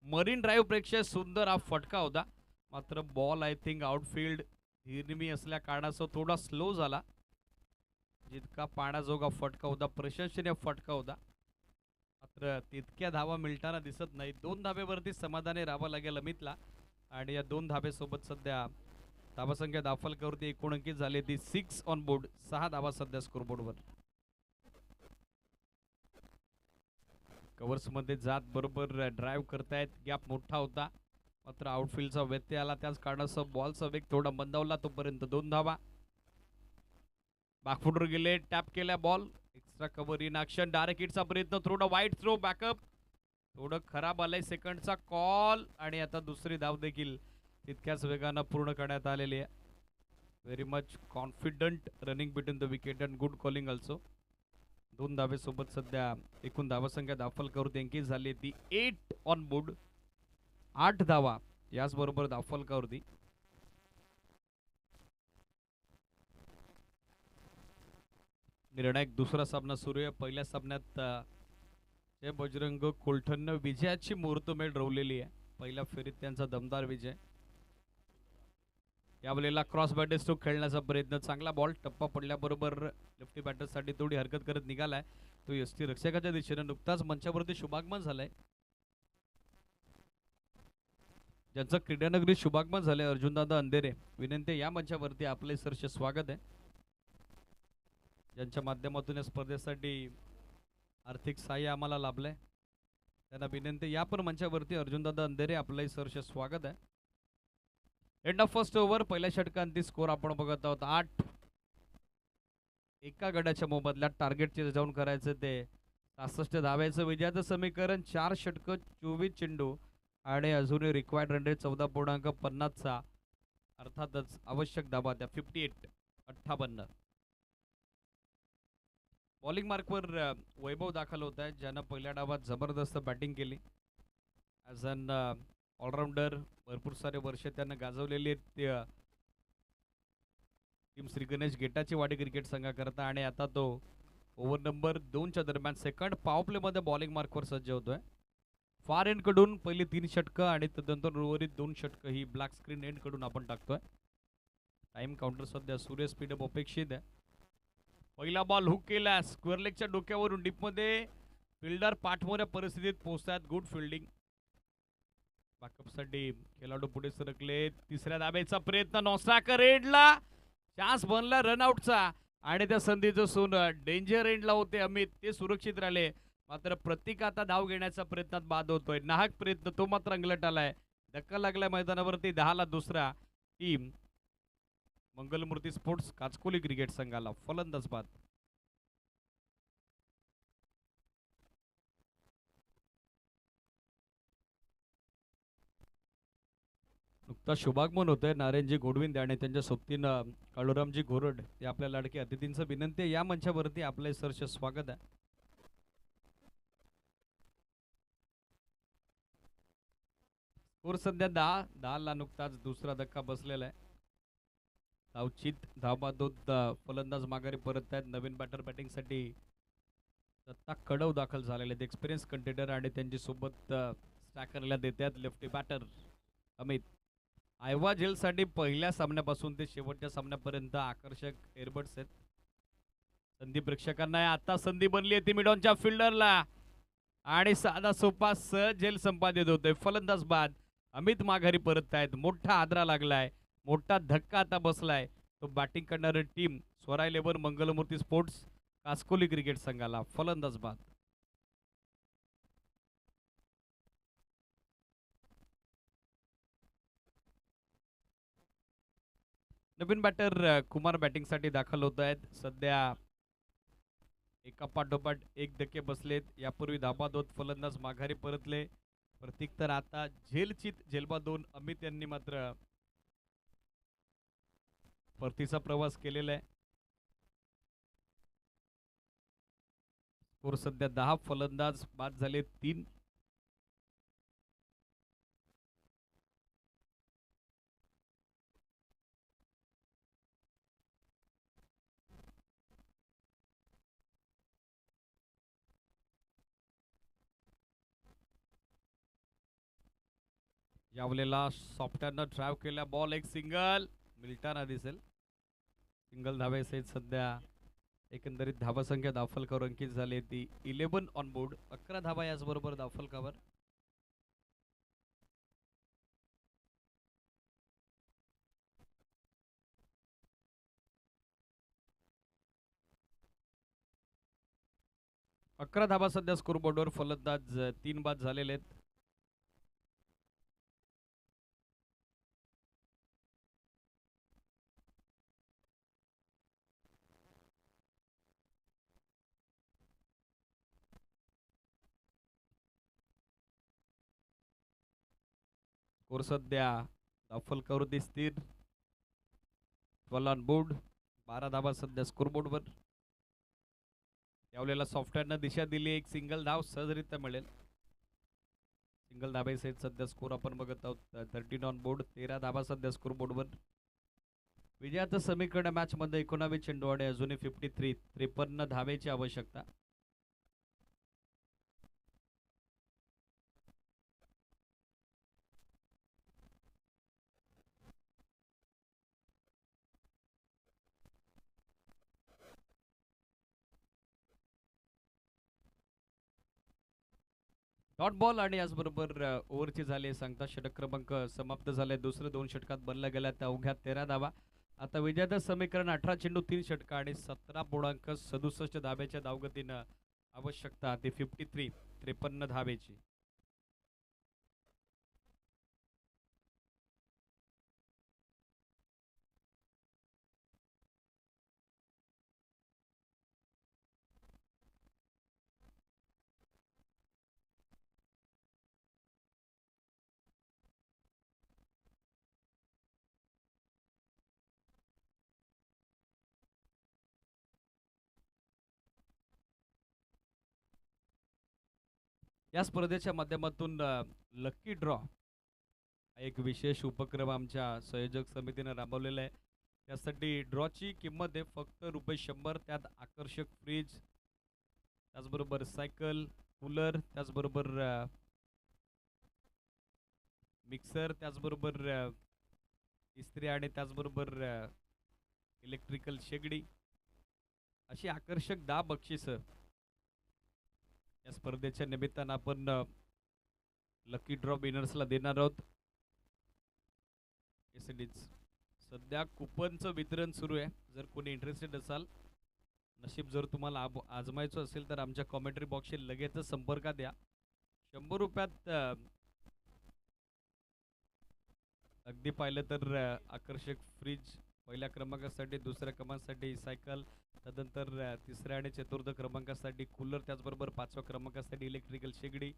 S2: मरीन ड्राईव्ह पेक्षा सुंदर हा फटका होता, मात्र बॉल आय थिंक आउटफील्ड हिरमी असल्या कारणासह थोडा स्लो झाला. जितका पाण्याजोगा फटका होता, प्रशंसनीय फटका होता, मात्र तितक्या धावा मिळताना दिसत नाही. 2 धाब्यावरती समाधानी राहावं लागेल अमितला आणि या 2 धाब्यासोबत सध्या धावासंख्या धावफलकावरती 19 अंकित झाले. ती 6 ऑन बोर्ड, 6 धावा सध्या स्कोरबोर्डवर. कव्हर्समध्ये जात बरोबर ड्राईव्ह करतायत. गॅप मोठा होता, मात्र आउटफील्डचा व्यत्यय आला, त्याच कारणासह बॉलचा वेग थोडा मंदावला. तोपर्यंत 2 धावा. बॅकफुटवर गेले, टॅप केला ball, extra cover in action. Direct हिटचा प्रयत्न, थोडा वाईट थ्रो, बॅकअप थोडं खराब आलंय. सेकंडचा कॉल आणि आता दुसरी धाव देखील तितक्याच वेगानं पूर्ण करण्यात आलेली आहे. Very much confident running between the wicket and good calling also. 2 धावेसोबत सध्या एकूण धावसंख्या धावफलकावरती अंकित झाली ती 8 ऑन बोर्ड, 8 धावा याचबरोबर धावफलकावरती. निर्णायक दुसरा सामना सुरू आहे. पहिल्या सामन्यात बजरंग कोलठणनं विजयाची मुहूर्तमेढ रोवलेली आहे. पहिल्या फेरीत त्यांचा दमदार विजय. यावेळेला क्रॉस बॅटर स्ट्रोक खेळण्याचा प्रयत्न, चांगला बॉल टप्पा पडल्याबरोबर लेफ्टी बॅटरसाठी थोडी हरकत करत निघालाय तो यष्टी रक्षकाच्या दिशेने. नुकताच मंचावरती शुभागमन झालंय, ज्यांचं क्रीडानगरीत शुभागमन झालंय, अर्जुनदादा अंधेरे. विनंती, या मंचावरती आपले सरचे स्वागत आहे. ज्यांच्या माध्यमातून या स्पर्धेसाठी आर्थिक सहाय्य आम्हाला लाभलंय त्यांना विनंती, या पण मंचावरती अर्जुनदादा अंधेरे, आपलंही सरचे स्वागत आहे. End of first over. पहिल्या षटकांती स्कोर आपण बघत आहोत 8. एका गड्याच्या मोबदल्यात टार्गेटचे जाऊन करायचं ते 66 धाव्याचं विजयाचं समीकरण. 4 षटकं, 24 चेंडू आणि अजूनही रिक्वायर्ड रन रेट 14.50चा, अर्थातच आवश्यक धावा त्या 58. बॉलिंग मार्कवर वैभव दाखल होत आहे, ज्यानं पहिल्या डावात जबरदस्त बॅटिंग केली. ॲज अन ऑलराऊंडर भरपूर सारे वर्ष त्यानं गाजवलेली आहेत टीम श्री गणेश गेटाची वाडी क्रिकेट संघाकरता. आणि आता तो ओव्हर नंबर 2च्या दरम्यान सेकंड पॉवर प्लेमध्ये बॉलिंग मार्कवर सज्ज होतोय. फार एंडकडून पहिली 3 षटकं आणि त्यानंतर उर्वरित 2 षटकं ही ब्लॅक स्क्रीन एंडकडून आपण टाकतोय. टाइम काउंटर सध्या सूर्य स्पीडअप अपेक्षित आहे. पहिला बॉल हुक केला, स्क्वेअर लेगच्या डोक्यावरून डीपमध्ये, फिल्डर पाठमोऱ्या परिस्थितीत पोहोचतात. Good fielding. बॅकअपसाठी खेळाडू पुढे सरकले. तिसऱ्या धाब्याचा प्रयत्न, नॉस्ट्राकर एंडला, चान्स बनला रनआउटचा आणि त्या संधीचं सोन डेंजर एंडला होते अमित, ते सुरक्षित राहिले. मात्र प्रतीक आता धाव घेण्याच्या प्रयत्नात बाद होतोय. नाहक प्रयत्न, तो मात्र अंगलट आलाय. धक्का लागलाय मैदानावरती. 10ला दुसरा टीम मंगलमूर्ती स्पोर्ट्स काचकोली क्रिकेट संघाला. फलंदाज बाद. नुकता शुभागमन होतोय नारायणजी घोडविंदे आणि त्यांच्या सोबतीनं काळूरामजी घोरड हे आपल्या लाडके अतिथींचं विनंती आहे या मंचावरती आपले सरचे स्वागत आहे. स्कोर सध्या 10 नुकताच दुसरा धक्का बसलेला आहे. धावचित धावबादोद फलंदाज माघारी परत आहेत. नवीन बॅटर बॅटिंगसाठी दत्ता कडव दाखल झालेले आहेत. एक्सपिरियन्स कंटेंडर आणि त्यांची सोबत स्टॅकरला देतात लेफ्टी बॅटर अमित. आयवा झेलसाठी पहिल्या सामन्यापासून ते शेवटच्या सामन्यापर्यंत आकर्षक एअरबड्स आहेत. संधी प्रेक्षकांना आहे. आता संधी बनली आहे ती मिडॉनच्या फिल्डरला आणि साधा सोपा सहज झेल संपादित होतोय. फलंदाज बाद अमित माघारी परत आहेत. मोठा आदरा लागलाय, मोठा धक्का आता बसलाय तो बॅटिंग करणारी टीम स्वराय लेबर मंगलमूर्ती स्पोर्ट्स कास्कोली क्रिकेट संघाला. फलंदाज बाद. नवीन बॅटर कुमार बॅटिंगसाठी दाखल होत आहेत. सध्या एका पाठोपाठ एक धक्के बसलेत. यापूर्वी धाबादोत फलंदाज माघारी परतले. प्रतीक तर आता झेलचित झेलबा 2 अमित यांनी मात्र परतीचा प्रवास केलेला आहे. स्कोर सध्या 10. फलंदाज बाद झाले 3. यावलेला सॉफ्टवेअरनं ड्राईव्ह केला बॉल. एक सिंगल मिल्टाना दिसेल. सिंगल धावेसहित सध्या एकंदरीत धावसंख्या धावफलकावर अंकित झाली ती 11 ऑन बोर्ड. 11 धावा याचबरोबर धावफलकावर. अकरा धावा सध्या स्कोरबोर्डवर. फलंदाज 3 बाद झालेले आहेत. स्कोर सध्या धावफलकावरती स्थिर 12 ऑन बोर्ड. 12 धावा सध्या स्कोरबोर्डवर. यावलेला सॉफ्टवेअरनं दिशा दिली. एक सिंगल धाव सहजरित्या मिळेल. सिंगल धाब्यासहित सध्या स्कोर आपण बघत आहोत 13 ऑन बोर्ड. 13 धावा सध्या स्कोरबोर्डवर. विजयाचं समीकरण मॅच मध्ये 19 चेंडू आणि अजूनही 53 धावेची आवश्यकता. डॉट बॉल आणि याचबरोबर ओव्हरची झाली सांगता षटक क्रमांक समाप्त झाले. दुसरे 2 षटकात बनल्या गेल्या त्या अवघ्या 13 धावा. आता विजयाचं समीकरण 18 चेंडू 3 षटका आणि 17.67 धाब्याच्या धावगतीनं आवश्यकता ती 53 धावेची. या स्पर्धेच्या माध्यमातून लकी ड्रॉ एक विशेष उपक्रम आमच्या संयोजक समितीने राबवलेला आहे. त्यासाठी ड्रॉची किंमत आहे फक्त ₹100. त्यात आकर्षक फ्रीज, त्याचबरोबर सायकल, कूलर, त्याचबरोबर मिक्सर, त्याचबरोबर इस्त्री आणि त्याचबरोबर इलेक्ट्रिकल शेगडी अशी आकर्षक 10 बक्षिसं या स्पर्धेच्या निमित्तानं आपण लकी ड्रॉ विनर्सला देणार आहोत. सध्या कुपनचं वितरण सुरू आहे. जर कोणी इंटरेस्टेड असाल, नशीब जर तुम्हाला आजमायचं असेल तर आमच्या कॉमेंट्री बॉक्सशी लगेचच संपर्क द्या. ₹100 अगदी पाहिलं तर आकर्षक फ्रीज पहिल्या क्रमांकासाठी, दुसऱ्या क्रमांकासाठी सायकल, त्यानंतर तिसऱ्या आणि चतुर्थ क्रमांकासाठी कूलर, त्याचबरोबर 5व्या क्रमांकासाठी इलेक्ट्रिकल शेगडी,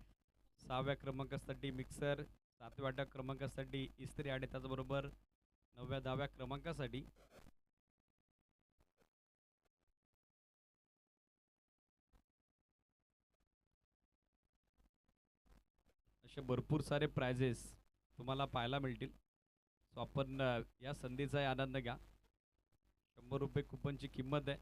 S2: 6व्या क्रमांकासाठी मिक्सर, 7व्या क्रमांकासाठी इस्त्री आणि त्याचबरोबर 9व्या-10व्या क्रमांकासाठी असे भरपूर सारे प्राइजेस तुम्हाला पाहायला मिळतील. सो आपण या संधीचा आनंद घ्या. 100 रुपये कुपनची किंमत आहे.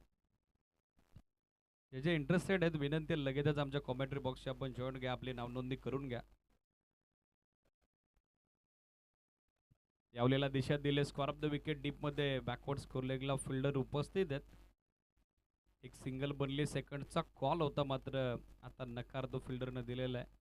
S2: जे इंटरेस्टेड आहेत विनंती लगेचच आमच्या कॉमेंट्री बॉक्सची आपण जॉईन घ्या, आपली नावनोंदणी करून घ्या. यावलेला दिशा दिले स्कॉर ऑफ द विकेट डीपमध्ये बॅकवर्ड स्कोर लेगला फिल्डर उपस्थित आहेत. एक सिंगल बनली, सेकंडचा कॉल होता मात्र आता नकार तो फिल्डरनं दिलेला आहे.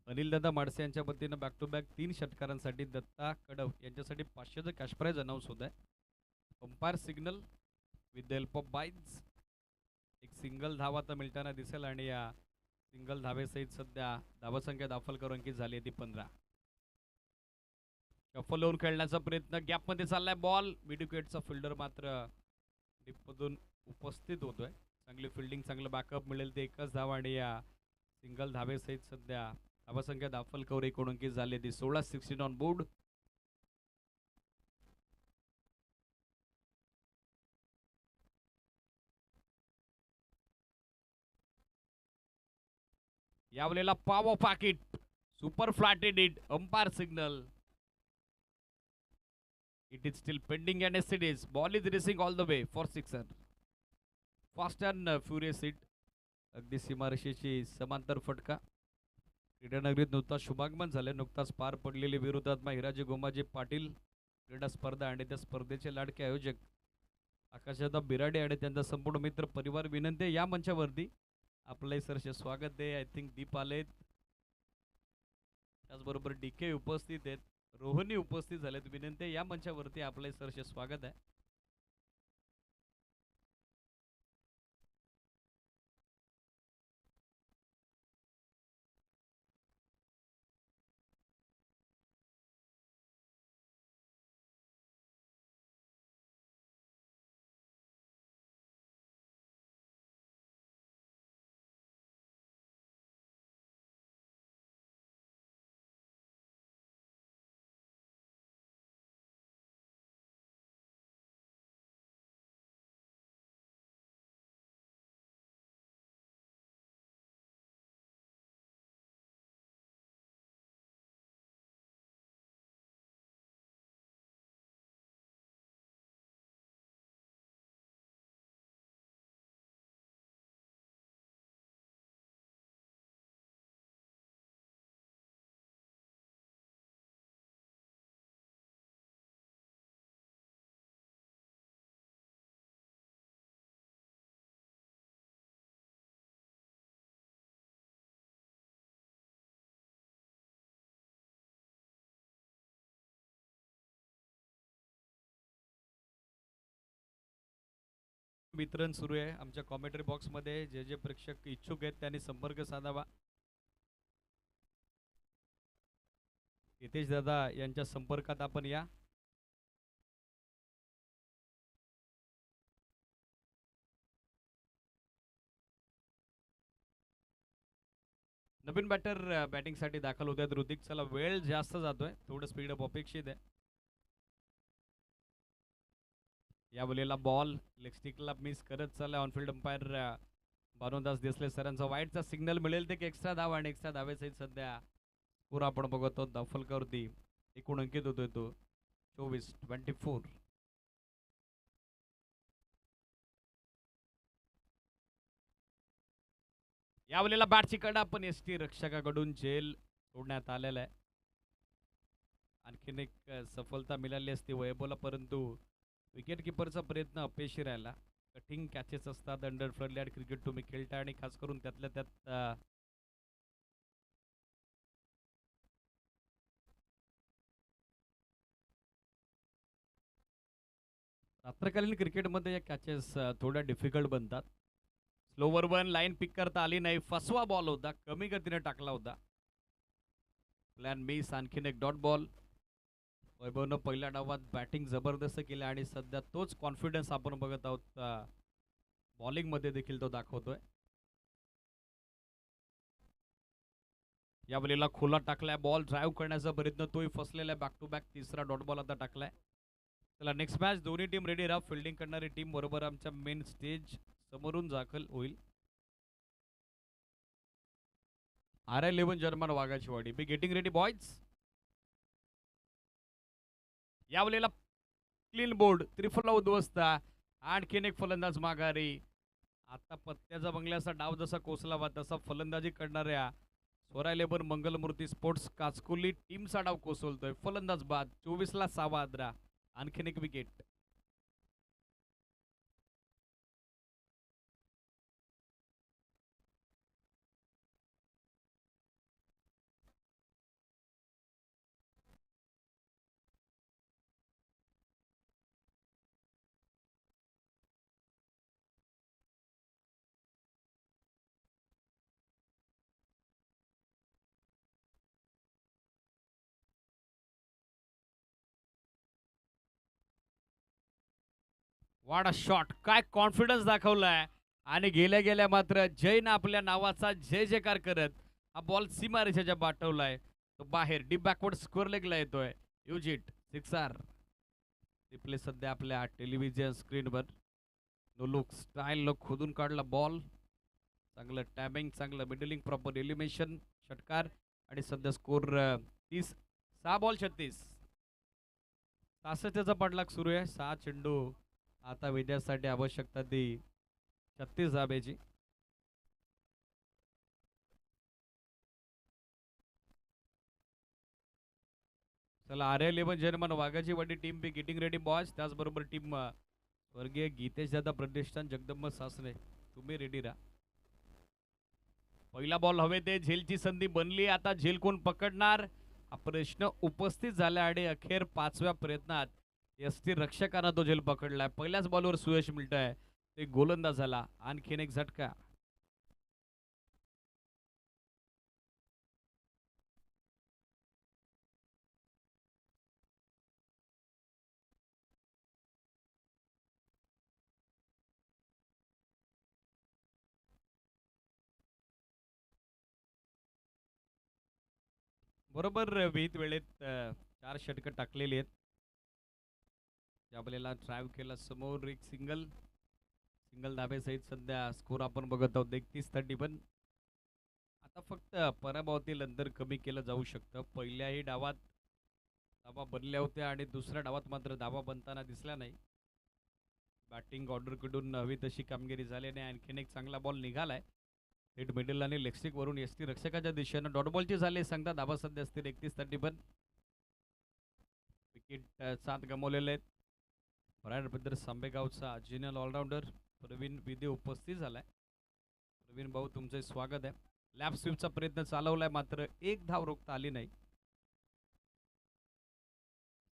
S2: अनिल दादा माडसे यांच्या वतीनं बॅक टू बॅक 3 षटकारांसाठी दत्ता कडव यांच्यासाठी 500चं कॅश प्राइज अनाऊन्स होत आहे. Umpire signal with the help of byes. एक सिंगल धाव आता मिळताना दिसेल आणि या सिंगल धावेसहित सध्या धावसंख्या दाखल करून अंकित झाली आहे ती 15. शफल होऊन खेळण्याचा प्रयत्न, गॅपमध्ये चाललाय बॉल, मिडविकेटचा फिल्डर मात्र डीपमधून उपस्थित होतोय. चांगली फिल्डिंग, चांगलं बॅकअप मिळेल ते एकच धाव आणि या सिंगल धावेसहित सध्या धावसंख्या दाखल करून एकूण अंकित झाली ती 16. 16 ऑन बोर्ड. यावलेला पाव पाकिट super flatted it. Umpire signal. It is still pending and yes it is. Ball is racing all the way for sixer. Fast and furious hit. अगदी सीमारेषेची समांतर फटका. क्रीडानगरीत नुकताच शुभागमन झाले. नुकताच पार पडलेली विरोधात्मा हिराजी गोमाजी पाटील क्रीडा स्पर्धा आणि त्या स्पर्धेचे लाडके आयोजक आकाशदादा बिराडे आणि त्यांचा संपूर्ण मित्र परिवार विनंती या मंचावरती आपलंही सरसे स्वागत आहे. आय थिंक दीप आलेत, त्याचबरोबर डीके उपस्थित आहेत, रोहनी उपस्थित झालेत. विनंती या मंचावरती आपले सरसे स्वागत आहे. वितरण सुरू आहे आमच्या कॉमेंट्री बॉक्स मध्ये. जे जे प्रेक्षक इच्छुक आहेत त्यांनी संपर्क साधावा. हितेश दादा यांच्या संपर्कात आपण या. नवीन बॅटर बॅटिंगसाठी दाखल होत आहेत. ऋतिक, चला वेळ जास्त जातोय, थोडं स्पीड अप अपेक्षित आहे. या बोलेला बॉल लेग स्टिकला मिस करत चालला. ऑनफिल्ड अंपायर भानुदास देसले सरांचा वाईटचा सिग्नल मिळेल ते एक्स्ट्रा धाव आणि एक्स्ट्रा धावेसहित सध्या स्कोर आपण बघतो दफलकावरती एकूण अंकित होतोय तो 24-24. यावेळेला बॅटची कडा पण एसटी रक्षकाकडून झेल सोडण्यात आलेला आहे. आणखीन एक सफलता मिळाली असती वैभवला, परंतु विकेट किपरचा प्रयत्न अपयशी राहिला. कटिंग कॅचेस असतात अंडर फ्लड क्रिकेट तुम्ही खेळता आणि खास करून त्यातल्या त्यात रात्रकालीन क्रिकेटमध्ये या कॅचेस थोड्या डिफिकल्ट बनतात. स्लोवर वन लाईन पिक करता आली नाही. फसवा बॉल होता, कमी गतीने टाकला होता. प्लॅन मिस, आणखीन एक डॉट बॉल. वैभवनं पहिल्या डावात बॅटिंग जबरदस्त केली आणि सध्या तोच कॉन्फिडन्स आपण बघत आहोत बॉलिंग मध्ये देखील तो दाखवतोय. या बॉलला खोला टाकलाय, बॉल ड्राईव्ह करण्याचा प्रयत्न तोही फसलेला, बॅक टू बॅक तिसरा डॉट बॉल आता टाकलाय. चला नेक्स्ट मॅच, दोन्ही टीम रेडी राहा. फिल्डिंग करणारी टीम बरोबर आमच्या मेन स्टेज समोरून दाखल होईल. R11 जर्मन वाघाची वाडी, बी गेटिंग रेडी बॉयज. या वेळेला क्लीन बोर्ड, त्रिफला उद्ध्वस्त, आणखीन एक फलंदाज माघारी. आता पत्त्याचा बंगल्याचा डाव जसा कोसलावा तसा फलंदाजी करणाऱ्या स्वरायलेबर मंगलमूर्ती स्पोर्ट्स काचकुली टीमचा डाव कोसळतोय. फलंदाज बाद, 24 ला 6 आद्रा, आणखीन एक विकेट. वाडा शॉट, काय कॉन्फिडन्स दाखवलाय आणि गेल्या गेल्या मात्र जयनं आपल्या नावाचा जय जयकार करत हा बॉल सीमारेषेच्या पाठवलाय. तो बाहेर डीप बॅकवर्ड स्क्वेअर लेगला येतोय. युजिट सिक्सर. रिप्ले सध्या आपल्या टेलिव्हिजन स्क्रीनवर. नो लुक स्टाईल लो खोदून काढला बॉल. चांगलं टॅबिंग, चांगलं मिडलिंग, प्रॉपर एलिमिनेशन, षटकार आणि सध्या स्कोर 30, 6 बॉल 36. 66चा पाठलाग सुरू आहे. 6 चेंडू आता विजयासाठी आवश्यकता ती 36 धाब्याची. चला R11 जर्मन वाघाची वाडी team be getting ready boys. त्याचबरोबर टीम स्वर्गीय गीतेश दादा प्रतिष्ठान जगदंब सासरे, तुम्ही रेडी राहा. पहिला बॉल हवे ते झेलची संधी बनली. आता झेल कोण पकडणार हा प्रश्न उपस्थित झाला आणि अखेर 5व्या प्रयत्नात यष्टी रक्षकानं तो झेल पकडलाय. पहिल्याच बॉलवर सुयश मिळतंय, ते गोलंदाज झाला. आणखीन एक झटका. बरोबर विहित वेळेत 4 षटकं टाकलेली आहेत. त्या बॉलला ड्राईव्ह केला समोर, एक सिंगल धाब्यासहित सध्या स्कोर आपण बघत आहोत 31-31. आता फक्त पराभवातील अंतर कमी केलं जाऊ शकतं. पहिल्याही डावात धावा बनल्या होत्या आणि दुसऱ्या डावात मात्र धावा बनताना दिसल्या नाही. बॅटिंग ऑर्डरकडून हवी तशी कामगिरी झाली नाही. आणखीन एक चांगला बॉल निघालाय थेट मिडल आणि लेगस्टिक वरून यष्टी रक्षकाच्या दिशेनं. डॉट बॉलची झाली सांगता धावा सध्या असतील 31-31. विकेट 7 गमावलेले आहेत. बद्दर सांबेगावचा जिनल ऑलराऊंडर प्रवीण विदे उपस्थित झालाय. प्रवीण भाऊ तुमचे स्वागत आहे. लॅप स्वीपचा प्रयत्न चालवलाय मात्र एक धाव रोखता आली नाही.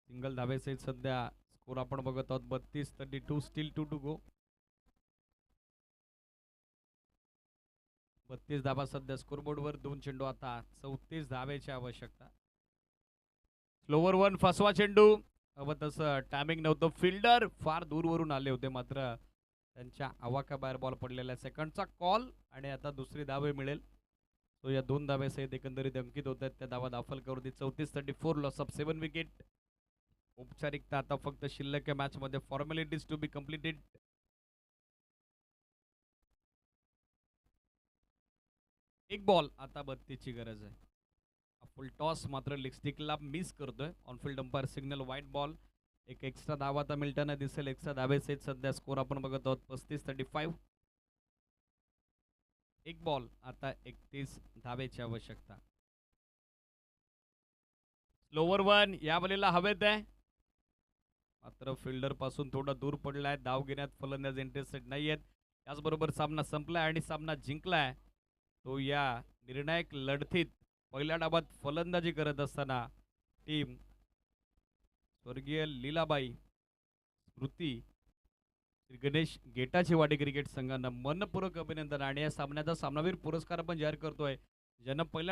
S2: सिंगल धावेसहित सध्या स्कोर आपण बघत आहोत 32-32. Steel 2 to go. 32 धावा सध्या स्कोरबोर्डवर. 2 चेंडू आता 34 धावेची आवश्यकता. स्लोवर 1 फसवा चेंडू. हवं तसं टायमिंग नव्हतं. फिल्डर फार दूरवरून आले होते मात्र त्यांच्या आवाक्याबाहेर बॉल पडलेला. सेकंडचा कॉल आणि आता दुसरी धावे मिळेल. तो या 2 धावेसहित एकंदरीत अंकित होत आहेत. त्या धावा दाखल करू दे. 34-34. Loss of 7 wicket. औपचारिकता आता फक्त शिल्लक आहे मॅच मध्ये. Formalities to be completed. एक बॉल आता 32 ची गरज आहे. फुल टॉस मात्र लेगस्टिकला मिस करतोय. On field umpire signal wide ball. एक एक्स्ट्रा धावा आता मिळताना दिसेल. एक्स्ट्रा धावेसहित सध्या स्कोर आपण बघत आहोत 35-35. एक बॉल आता 31 धावेची आवश्यकता. स्लोवर 1 या बॉलला हवेत आहे मात्र फिल्डर पासून थोडा दूर पडलाय. धाव घेण्यात फलंदाज इंटरेस्टेड नाहीयेत. त्याचबरोबर सामना संपलाय आणि सामना जिंकलाय तो या निर्णायक लढतीत पहिल्या डावात फलंदाजी करत असताना टीम स्वर्गीय लीलाबाई स्मृती श्री गणेश गेटाची वाडी क्रिकेट संघानं मनपूर्वक अभिनंदन आणि या सामन्याचा सामनावीर पुरस्कार आपण जाहीर करतोय. ज्यानं पहिल्या